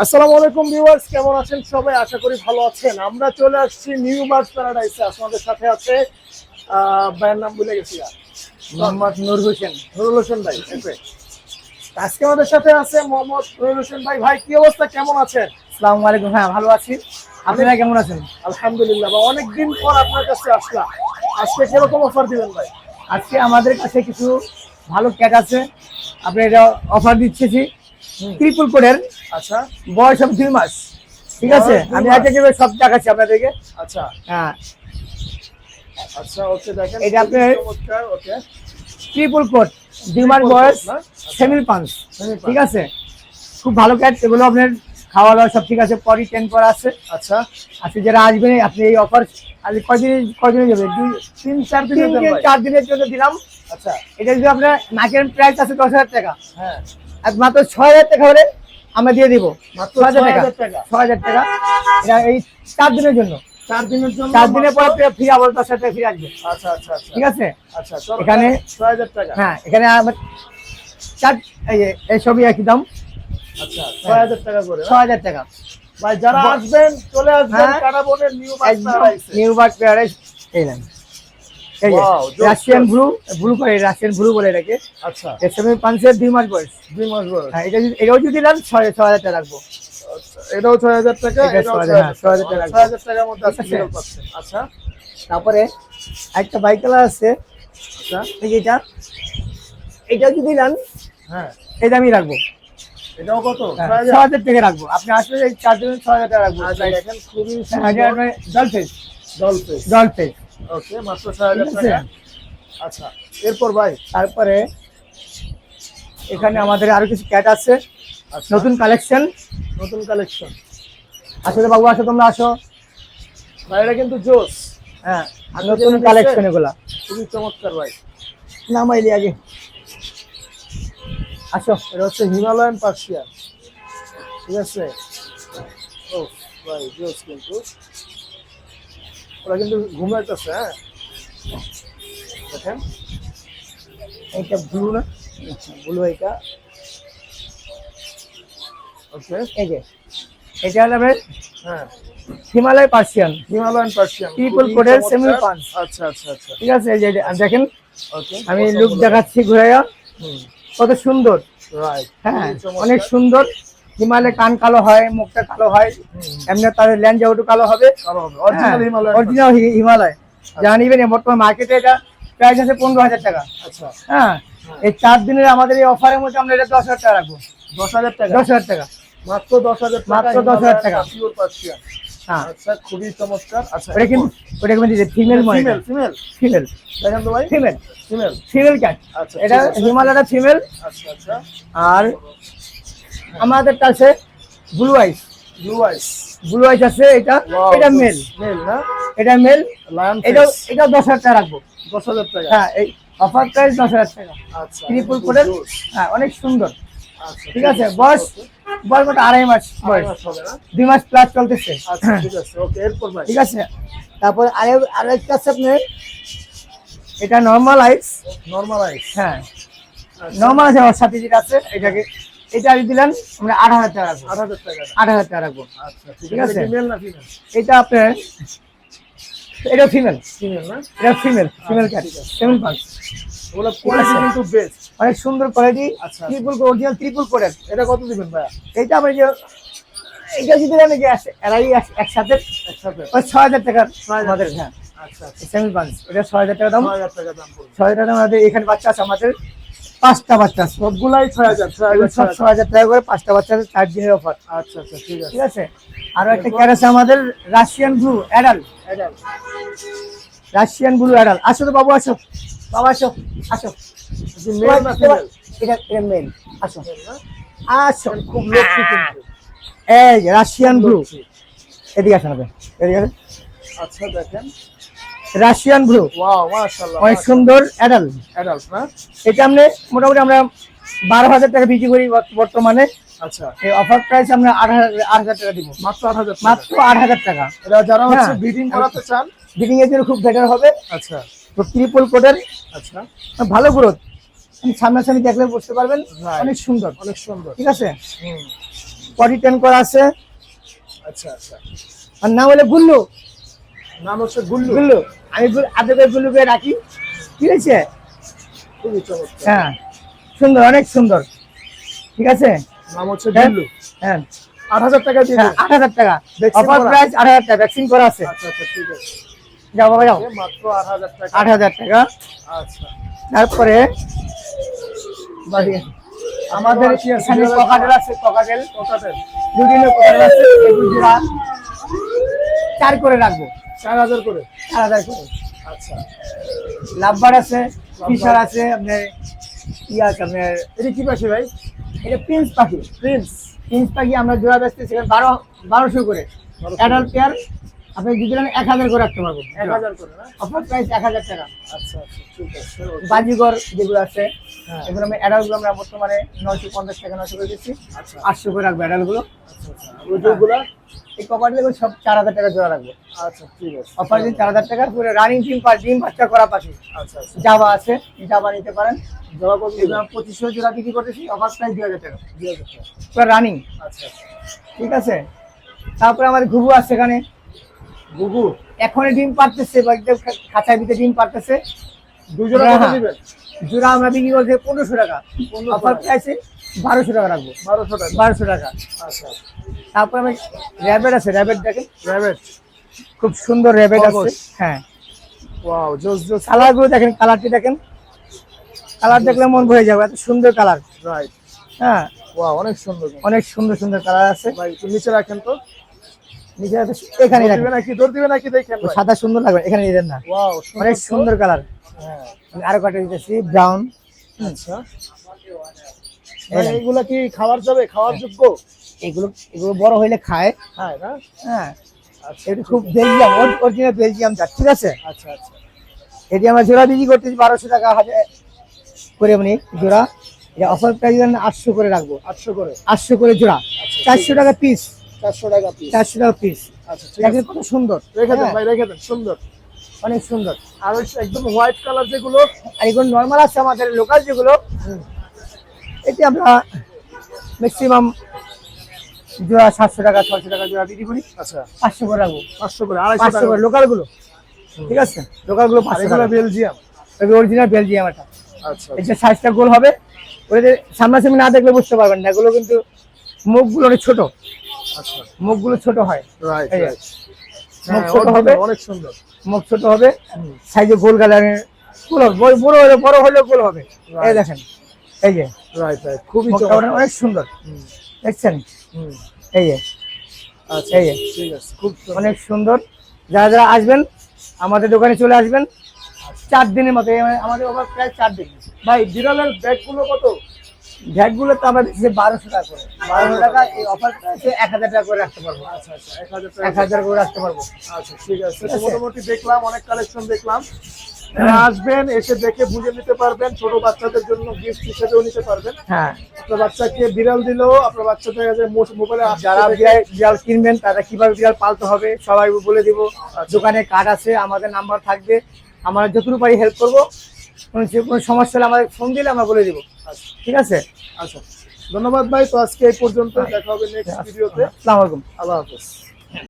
আসসালামু আলাইকুম ভিউয়ার্স, কেমন আছেন সবাই? আশা করি ভালো আছেন। আমরা চলে আসছি নিউ বার্ডস প্যারাডাইসে। আপনাদের সাথে আছে ভাইয়ের নাম ভুলে গেছি, মোহাম্মদ নূর হোসেন। নুরুল হোসেন ভাই। আজকে আমাদের সাথে আছে মোহাম্মদ নুরুল হোসেন ভাই। ভাই কি অবস্থা, কেমন আছেন? আসসালামু আলাইকুম। হ্যাঁ, ভালো আছি। আপনারা কেমন আছেন? আলহামদুলিল্লাহ। বা অনেকদিন পর আপনার কাছে আসলাম। আজকে কিরকম অফার দিবেন ভাই? আজকে আমাদের কাছে কিছু ভালো ক্যাট আছে, আপনি এটা অফার দিচ্ছি ট্রিপল কোডের। আচ্ছা, বয়স সব 2 মাস। ঠিক আছে, আমি আজকে সব দেখাচ্ছি আপনাদেরকে। আচ্ছা হ্যাঁ, আচ্ছা, ওকে দেখেন এটা আপনার চমৎকার। ওকে, ট্রিপল কোড, 2 মাস বয়স, সেমিল পাঞ্চ। ঠিক আছে, খুব ভালো ক্যাট। এগুলো আপনার খাওয়া দাওয়া সব ঠিক আছে, পরি 10 করা আছে। আচ্ছা, আজকে যারা আসবেন আপনি এই অফার আজ কয়দিনে যাবে? 3-4 দিনের জন্য দিলাম। আচ্ছা, এটা যদি আপনার মার্কেট প্রাইস আছে 10,000 টাকা, হ্যাঁ, আর মাত্র 6,000 টাকা হলে আমরা দিয়ে দিব। মাত্র 6,000 টাকা। 6,000 টাকা। এটা এই 4 দিনের জন্য। 4 দিনের জন্য। 4 দিনের পর ফ্রি, আবার 10,000 টাকা ফ্রি আসবে। আচ্ছা আচ্ছা আচ্ছা, ঠিক আছে। আচ্ছা, এখানে 6,000 টাকা। হ্যাঁ, এখানে আমার এই সবই একই দাম। আচ্ছা, 6,000 টাকা করে। 6,000 টাকা। ভাই যারা আসবেন চলে আসবেন হ্যাঁ, কারাবনের নিউ বাস একদম প্যারাডাইসে। New bird paradise. এই নেন, এই যে Wow, রাশিয়ান ব্লু করে, রাশিয়ান ব্লু বলে এটাকে। আচ্ছা, এর সময় 2 মাস বয়স। 2 মাস বয়স। হ্যাঁ, এটাও যদি নেন 6,000 টাকা রাখবো। আচ্ছা, এটাও 6,000 টাকা, এটা এটাও 6,000 6,000 টাকা। 6,000 টাকার মধ্যে ঠিক আজকে আছে। বিরল পাচ্ছেন। আচ্ছা, তারপরে একটা বাইক কালার আছে, আচ্ছা, এই যে এটা যদি নেন হ্যাঁ, এটা আমি রাখবো। এটাও কত? 6,000 6,000 টাকা রাখবো। আপনি আসলে এই 4 দিন 6,000 টাকা রাখবো। আচ্ছা, দেখেন খুবই জলফেস। জলফেস। ওকে, মাত্র 6,000 টাকা। আচ্ছা, এরপর ভাই তারপরে এখানে আমাদের আরো কিছু ক্যাট আছে, আচ্ছা, নতুন কালেকশন। নতুন কালেকশন। আসলে বাবু, আসো, তোমরা আসো। ভাই এটা কিন্তু জোস। হ্যাঁ, আপনি নতুন যেটা কালেকশন দেখছেন, এগুলা। খুবই চমৎকার ভাই। নামাইলি আগে, আসো। এটা হচ্ছে হিমালয়ান পার্সিয়ান। ঠিক আছে। ও ভাই, জোস কিন্তু। ওরা কিন্তু ঘুমাইতেছে। হ্যাঁ, দেখেন এইটা ব্লু না? ব্লু এটা। ওকে, এই যে এটা হলো আপনার হ্যাঁ, Himalaya Persian, Himalayan Persian triple কোডের সেমি পাঞ্চ। আচ্ছা আচ্ছা আচ্ছা, ঠিক আছে, এই যে দেখেন, ওকে, আমি লুক দেখাচ্ছি ঘুরাইয়া। কত সুন্দর। রাইট, হ্যাঁ, অনেক সুন্দর। হিমালয় কান কালো হয়, মুখটা কালো হয়, এমনি তার ল্যান্ড জাউটু কালো হবে। Original Himalayan. অরিজিনাল হিমালয় জানিবেন। বর্তমান মার্কেটে এটা প্রাইস আছে 15,000 টাকা। আচ্ছা, হ্যাঁ, এই 4 দিনের আমাদের এই অফারের মধ্যে আমরা এটা 10,000 টাকা রাখবো। 10,000 টাকা। 10,000 টাকা, মাত্র 10,000 টাকা। মাত্র 10,000 টাকা। Pure Persian. হ্যাঁ, আচ্ছা, খুবই চমৎকার। আচ্ছা, ওটা কিন্তু ফিমেল মনে হয়। ফিমেল। ফিমেল, দেখেন তো ভাই, ফিমেল, ফিমেল। Female cat. আচ্ছা, এটা হিমালয়টা ফিমেল। আচ্ছা আচ্ছা, আর আমাদের কাছে ব্লু আইস, ব্লু আইস। ব্লু আইস আছে। এটা মেল, মেল না? এটা মেল। লায়ন এটাও 10,000 টাকা রাখবো। 10,000 টাকা। হ্যাঁ, এই অফার প্রাইস 10,000 টাকা। আচ্ছা, ট্রিপল কোডের। হ্যাঁ, অনেক সুন্দর। আচ্ছা, ঠিক আছে, বয়স মতো 2.5 মাস বয়স, মাস হবে না? 2 মাস প্লাস চলতেছে। আচ্ছা, ঠিক আছে, ওকে, এরপর ভাই। ঠিক আছে। তারপর আরেকটা আছে আপনার, এটা নর্মাল আইস। নরমাল আইস। হ্যাঁ, নর্মাল আছে। আমার সাথে যেটা আছে এটাকে, এটা আমি দিলাম আমরা 8,000 টাকা রাখবো। 8,000 টাকা। 8,000 টাকা রাখবো। আচ্ছা, ঠিক আছে। মেল না ফিমেল? এটা আপনার, এটা ফিমেল, ফিমেল না? এটা ফিমেল ক্যাট, ফিমেল পাঁচ। ওগুলো কোয়ালিটি কিন্তু বেস্ট। অনেক সুন্দর কোয়ালিটি। আচ্ছা, ট্রিপল অরিজিনাল ট্রিপল কোডের। এটা কত দিবেন ভাইয়া? এটা আমি যে এটা যদি আমি যে এরাই একসাথে একসাথে ওই 6,000 টাকার আমাদের। হ্যাঁ, আচ্ছা আচ্ছা, সেমি পাঁচ, এটা 6,000 টাকা দাম। 6,000 টাকা দাম পড়বে। 6,000 টাকা আমাদের এখানে বাচ্চা আছে, আমাদের 5টা বাচ্চা আছে। সবগুলাই 6,000। সব 6,000 টাকা করে, 5টা বাচ্চা আছে, 4 দিনের অফার। আচ্ছা আচ্ছা, ঠিক আছে। ঠিক আছে। আরো একটা ক্যাট আছে আমাদের, Russian blue adult. Russian blue adult. আসো তো বাবু, আসো বাবা, আসো আসো। মেল না ফিমেল? এটা মেল। আসো আসো। খুব লক্ষ্মী কিন্তু। এই রাশিয়ান ব্লু, এদিকে আসেন আপনি, এদিকে আসেন। আচ্ছা, দেখেন, রাশিয়ান ব্লু, ওয়াও, মাশাআল্লাহ, অনেক সুন্দর অ্যাডাল্ট। অ্যাডাল্ট না? এটা আমরা মোটামুটি আমরা 12,000 টাকা বিক্রি করি বর্তমানে। আচ্ছা, এই অফার প্রাইস আমরা 8,000 টাকা দিব। মাত্র 8,000 টাকা। মাত্র 8,000 টাকা। এটা যারা হচ্ছে হ্যাঁ, ব্রিডিং করাতে চান, ব্রিডিং এর জন্য খুব বেটার হবে। আচ্ছা তো ট্রিপল কোডের আচ্ছা, ভালো গ্রোথ, সামনাসামনি দেখলে বুঝতে পারবেন। Right. অনেক সুন্দর, অনেক সুন্দর। ঠিক আছে। পটি 10 করা আছে। আচ্ছা আচ্ছা, আর নাম হলো গুল্লু। নাম হচ্ছে গুল্লু। গুল্লু, আমি আপনাদের গুল্লুকে রাখি, ঠিক আছে? খুবই চমৎকার। হ্যাঁ, সুন্দর, অনেক সুন্দর, ঠিক আছে? নাম হচ্ছে গুল্লু। হ্যাঁ, 8,000 টাকা দিয়ে হ্যাঁ, 8,000 টাকা Vaccine অফার করা? প্রাইস, 8,000 টাকা ভ্যাকসিন করা আছে। আচ্ছা আচ্ছা, ঠিক আছে। যাও বাবা যাও, মাত্র 8,000 টাকা। 8,000 টাকা। আচ্ছা, তারপরে আমাদের এখানে ককাটেল আছে, ককাটেল ককাটেল দুদিনের ককাটেল আছে, এগুলো জোড়া 4 করে রাখবো, 4,000 করে। 4,000 করে। আচ্ছা, লাভবার আছে, ফিশার আছে, আপনার ইয়ে আছে আপনার, এটা কি পাখি ভাই? এটা প্রিন্স পাখি। প্রিন্স। প্রিন্স পাখি আমরা জোড়া বেচতে সেখানে 1200 করে। 1200 অ্যাডাল্ট পেয়ার আপনি যদি নেন 1,000 করে রাখতে পারবো। 1,000 করে না? অফার প্রাইস 1,000 টাকা। আচ্ছা আচ্ছা, ঠিক আছে। বাজিগর যেগুলো আছে, হ্যাঁ। এগুলো আমি অ্যাডাল্টগুলো আমরা বর্তমানে 950 টাকা 900 করে দিচ্ছি। আচ্ছা 800 করে রাখবো অ্যাডাল্টগুলো। আচ্ছা আচ্ছা, ওইগুলা? এই কপারগুলো সব 4,000 টাকা জোড়া রাখবো। আচ্ছা, ঠিক আছে। অফার দিন 4,000 টাকা। পুরো রানিং ডিম বাচ্চা করা পাখি। আচ্ছা আচ্ছা, জাবা আছে, জাবা নিতে পারেন। জোড়া কত এগুলো 2500 জোড়া বিক্রি করতেছি, অফার প্রাইস 2,000 টাকা 2,000 টাকা। পুরো রানিং, আচ্ছা আচ্ছা, ঠিক আছে? তারপরে আমাদের ঘুঘু আছে এখানে, গুগু এখনই ডিম পারতেছে, বাড়িতে খাঁচার ভিতরে ডিম পারতেছে। 2 জোড়া কত হ্যাঁ। দিবেন? জোড়া আমরা বিক্রি করছি 1500 টাকা, 1500 অফার টাকা। প্রাইসে 1200 টাকা রাখবো, 1200 টাকা। 1200 টাকা। আচ্ছা, তারপরে আমি র্যাবেট আছে, র্যাবেট দেখেন, র্যাবেট। খুব সুন্দর র্যাবেট আছে। খরগোশ। হ্যাঁ, ওয়াও, জোস জোস। কালার গুলো দেখেন, কালারটি দেখেন, কালার দেখলে মন ভরে যাবে, এত সুন্দর কালার। রাইট। হ্যাঁ, ওয়াও, অনেক সুন্দর। অনেক সুন্দর সুন্দর কালার আছে। ভাই একটু নিচে রাখেন তো। নিচে আছে, এখানে দৌড় রাখেন। দিবে নাকি, দৌড় দিবে নাকি দেখেন ভাই। সাদা সুন্দর লাগবে, এখানে দিবেন না। ওয়াও, অনেক সুন্দর কালার। হ্যাঁ। আমি আরো কাটে দিতেছি, ব্রাউন। আচ্ছা, ভাই এগুলা কি খাওয়ার যাবে, খাওয়ার যোগ্য? এগুলো এগুলো বড় হইলে খায়। হ্যাঁ না? হ্যাঁ, আচ্ছা, এটা খুব বেলজিয়াম, অরিজিনাল বেলজিয়াম জাত, ঠিক আছে? আচ্ছা আচ্ছা, এটি আমরা জোড়া বিক্রি করতেছি 1200 টাকা করে এমনি জোড়া। এটা অফার প্রাইস 800 করে রাখবো, 800 করে। 800 করে জোড়া, 400 টাকা পিস, 400 টাকা পিস। 400 টাকা পিস। আচ্ছা, ঠিক আছে। দেখেন কত সুন্দর, রেখে দেন হ্যাঁ, ভাই, রেখে দেন, সুন্দর। অনেক সুন্দর। আর ওই একদম হোয়াইট কালার যেগুলো, আর এগুলো নর্মাল আছে আমাদের লোকাল যেগুলো, এটি আমরা ম্যাক্সিমাম জোড়া 700 টাকা 600 টাকা জোড়া বিক্রি করি, আচ্ছা 500 করে রাখবো, 500 করে, 250 500 টাকা। করে লোকাল গুলো, ঠিক আছে? লোকাল গুলো আর 500 এগুলো টাকা। বেলজিয়াম। অরিজিনাল বেলজিয়াম এটা। আচ্ছা এই যে সাইজটা গোল হবে, ওদের সামনাসামনি না দেখলে বুঝতে পারবেন না, এগুলো কিন্তু মুখগুলো অনেক ছোট, আচ্ছা, মুখগুলো ছোট হয়। রাইট এই যে, রাইট। মুখ হ্যাঁ, ছোট হবে, অনেক সুন্দর। মুখ ছোট হবে, সাইজে গোল কালারের, গোল হবে, বড় হলে গোল হবে। এই দেখেন, এই যে রাইট রাইট, খুবই মুখটা চমৎকার। অনেক সুন্দর, হুম, দেখছেন? হুম, এই যে, আচ্ছা, এই যে, ঠিক আছে, খুব সুন্দর। অনেক সুন্দর। যারা যারা আসবেন আমাদের দোকানে চলে আসবেন, 4 দিনের মতো, আমাদের ওভার প্রায় 4 দিন। ভাই বিড়ালের ব্যাগগুলো কত? ভ্যাটগুলো তো আমরা দিচ্ছি 1200 টাকা করে, 1200 টাকা। এই অফার প্রাইসে 1,000 টাকা করে রাখতে পারবো, আচ্ছা আচ্ছা, 1,000 টাকা। 1,000 করে রাখতে পারবো। আচ্ছা, ঠিক আছে। ঠিক তো আছে। মোটামুটি দেখলাম, অনেক কালেকশন দেখলাম। আসবেন, এসে দেখে বুঝে নিতে পারবেন। ছোট বাচ্চাদের জন্য গিফট হিসেবেও নিতে পারবেন। হ্যাঁ, আপনার বাচ্চাকে বিড়াল দিলেও আপনার বাচ্চা দেখা যায় মোবাইলে যারা বিড়াল কিনবেন তারা কিভাবে বিড়াল পালতে হবে সবাই বলে দিব। দোকানে কার্ড আছে, আমাদের নাম্বার থাকবে, আমরা যতটুকু পারি হেল্প করবো। যে কোনো সমস্যা হলে আমাদের ফোন দিলে আমরা বলে দিব, ঠিক আছে? আচ্ছা, ধন্যবাদ ভাই। তো আজকে এই পর্যন্ত, দেখা হবে নেক্সট ভিডিওতে। আসসালামু আলাইকুম। আল্লাহ হাফেজ।